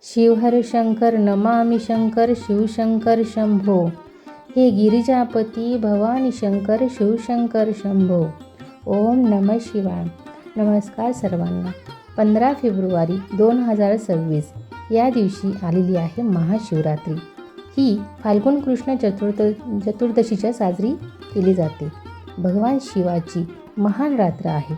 शिवहर शंकर नमामि शंकर शिवशंकर शंभो। हे गिरिजापती भवानी शंकर शिवशंकर शंभो। ओम नमः शिवाय। नमस्कार सर्वांना। 15 फेब्रुवारी 2026 या दिवशी आलेली आहे महाशिवरात्री। ही फाल्गुन कृष्ण चतुर्दशीच्या साजरी केली जाते। भगवान शिवाची महान रात्र आहे।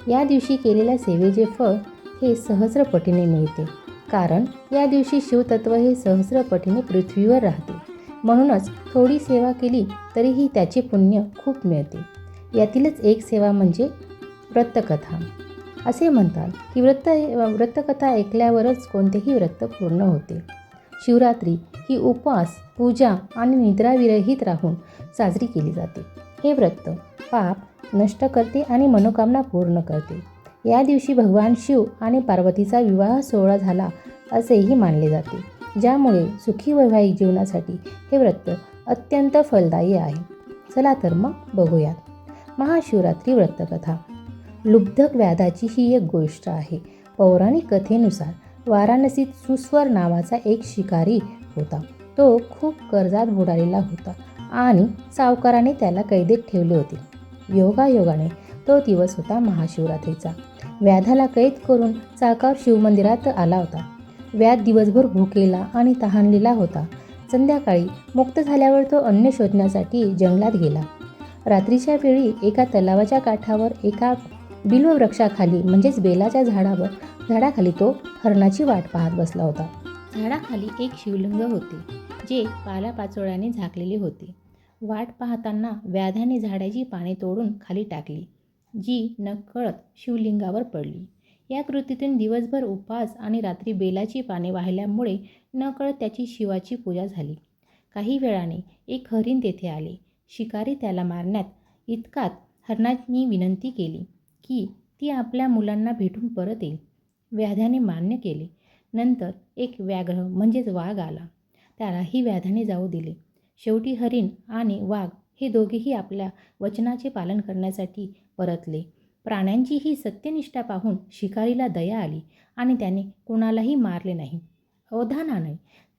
या दिवशी केलेल्या सेवेचे फळ हे सहस्रपटीने मिळते, कारण या दिवशी शिवतत्व हे सहस्रपटीने पृथ्वीवर राहते। म्हणूनच थोडी सेवा केली तरीही त्याचे पुण्य खूप मिळते। यातीलच एक सेवा म्हणजे व्रतकथा। असे म्हणतात की व्रतकथा ऐकल्यावरच कोणतेही व्रत पूर्ण होते। शिवरात्री ही उपवास, पूजा आणि निद्राविरहित राहून साजरी केली जाते। हे व्रत पाप नष्ट करते आणि मनोकामना पूर्ण करते। या दिवशी भगवान शिव आणि पार्वतीचा विवाह सोहळा झाला असेही मानले जाते, ज्यामुळे सुखी वैवाहिक जीवनासाठी हे व्रत अत्यंत फलदायी आहे। चला तर मग बघूयात महाशिवरात्री व्रतकथा। लुब्धक व्याधाची ही एक गोष्ट आहे। पौराणिक कथेनुसार वाराणसीत सुस्वर नावाचा एक शिकारी होता। तो खूप कर्जात बुडालेला होता आणि सावकाराने त्याला कैदेत ठेवले होते। योगायोगाने तो दिवस होता महाशिवरात्रीचा। व्याधाला कैद करून सावकार शिवमंदिरात आला होता। व्याध दिवसभर भुकेला आणि तहानलेला होता। संध्याकाळी मुक्त झाल्यावर तो अन्न शोधण्यासाठी जंगलात गेला। रात्रीच्या वेळी एका तलावाच्या काठावर एका बिल्ववृक्षाखाली म्हणजेच बेलाच्या झाडाखाली तो हरणाची वाट पाहत बसला होता। झाडाखाली एक शिवलिंग होते, जे पालापाचोळ्याने झाकलेले होते। वाट पाहताना व्याधाने झाडाची पाने तोडून खाली टाकली, जी नकळत शिवलिंगावर पडली। या कृतीतून दिवसभर उपवास आणि रात्री बेलाची पाने वाहिल्यामुळे नकळत त्याची शिवाची पूजा झाली। काही वेळाने एक हरीण तेथे आले। शिकारी त्याला मारण्यात इतकात हरणाने विनंती केली की ती आपल्या मुलांना भेटून परत येईल। व्याधाने मान्य केले। नंतर एक व्याघ्र म्हणजेच वाघ आला। त्यालाही व्याधाने जाऊ दिले। शेवटी हरीण आणि वाघ हे दोघेही आपल्या वचनाचे पालन करण्यासाठी परतले। प्राण्यांची ही सत्यनिष्ठा पाहून शिकारीला दया आली आणि त्याने कोणालाही मारले नाही। अवधानाने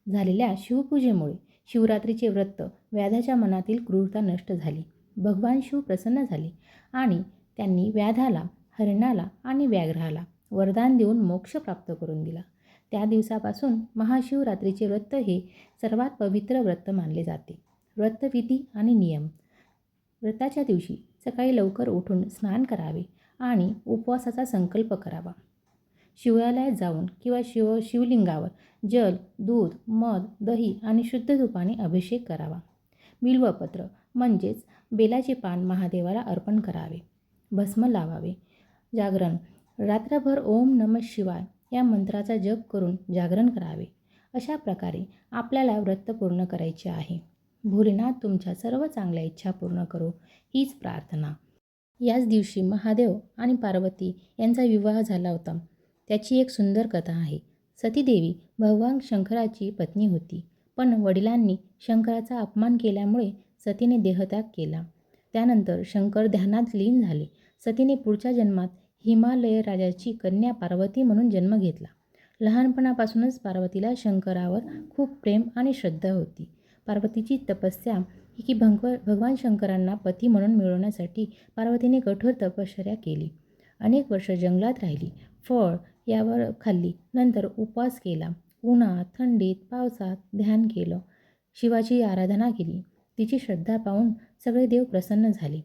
झालेल्या शिवपूजेमुळे शिवरात्रीचे व्रत व्याधाच्या मनातील क्रूरता नष्ट झाली। भगवान शिव प्रसन्न झाले आणि त्यांनी व्याधाला, हरणाला आणि व्याघ्राला वरदान देऊन मोक्ष प्राप्त करून दिला। त्या दिवसापासून महाशिवरात्रीचे व्रत हे सर्वात पवित्र व्रत मानले जाते। व्रतविधी आणि नियम। व्रताच्या दिवशी सकाळी लवकर उठून स्नान करावे आणि उपवासाचा संकल्प करावा। शिवालयात जाऊन किंवा शिवलिंगावर जल, दूध, मध, दही आणि शुद्ध तुपाने अभिषेक करावा। बिल्वपत्र म्हणजेच बेलाचे पान महादेवाला अर्पण करावे। भस्म लावावे। जागरण। रात्रभर ओम नमः शिवाय या मंत्राचा जप करून जागरण करावे। अशा प्रकारे आपल्याला व्रत पूर्ण करायचे आहे। भोलेनाथ तुमच्या सर्व चांगल्या इच्छा पूर्ण करो, हीच प्रार्थना। याच दिवशी महादेव आणि पार्वती यांचा विवाह झाला होता। त्याची एक सुंदर कथा आहे। सतीदेवी भगवान शंकराची पत्नी होती, पण वडिलांनी शंकराचा अपमान केल्यामुळे सतीने देहत्याग केला। त्यानंतर शंकर ध्यानात लीन झाले। सतीने पुढच्या जन्मात हिमालय राजाची कन्या पार्वती म्हणून जन्म घेतला। लहानपणापासूनच पार्वतीला शंकरावर खूप प्रेम आणि श्रद्धा होती। पार्वतीची तपस्या की भगवान शंकरांना पती म्हणून मिळवण्यासाठी पार्वतीने कठोर तपश्चर्या केली। अनेक वर्ष जंगलात राहिली, फळ यावर खाल्ली, नंतर उपवास केला, उन्हात, थंडीत, पावसात ध्यान केलं, शिवाची आराधना केली। तिची श्रद्धा पाहून सगळे देव प्रसन्न झाले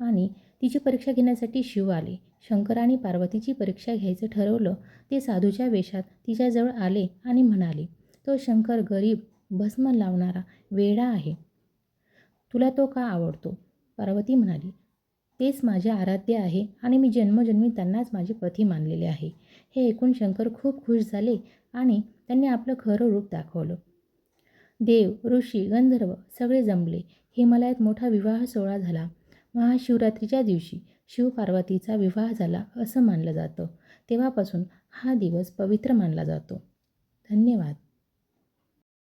आणि तिची परीक्षा घेण्यासाठी शिव आले। शंकराने पार्वतीची परीक्षा घ्यायचं ठरवलं। ते साधूच्या वेशात तिच्याजवळ आले आणि म्हणाले, तो शंकर गरीब, भस्म लावणारा वेडा आहे। तुला तो का आवडतो? पार्वती म्हणाली, तेच माझे आराध्य आहे आणि मी जन्मोजन्मी त्यांनाच माझे पती मानलेले आहे। हे ऐकून शंकर खूप खुश झाले आणि त्यांनी आपलं खरं रूप दाखवलं। देव, ऋषी, गंधर्व सगळे जमले। हिमालयात मोठा विवाह सोहळा झाला। महाशिवरात्रीच्या दिवशी शिव पार्वतीचा विवाह झाला असं मानलं जातं। तेव्हापासून हा दिवस पवित्र मानला जातो। धन्यवाद।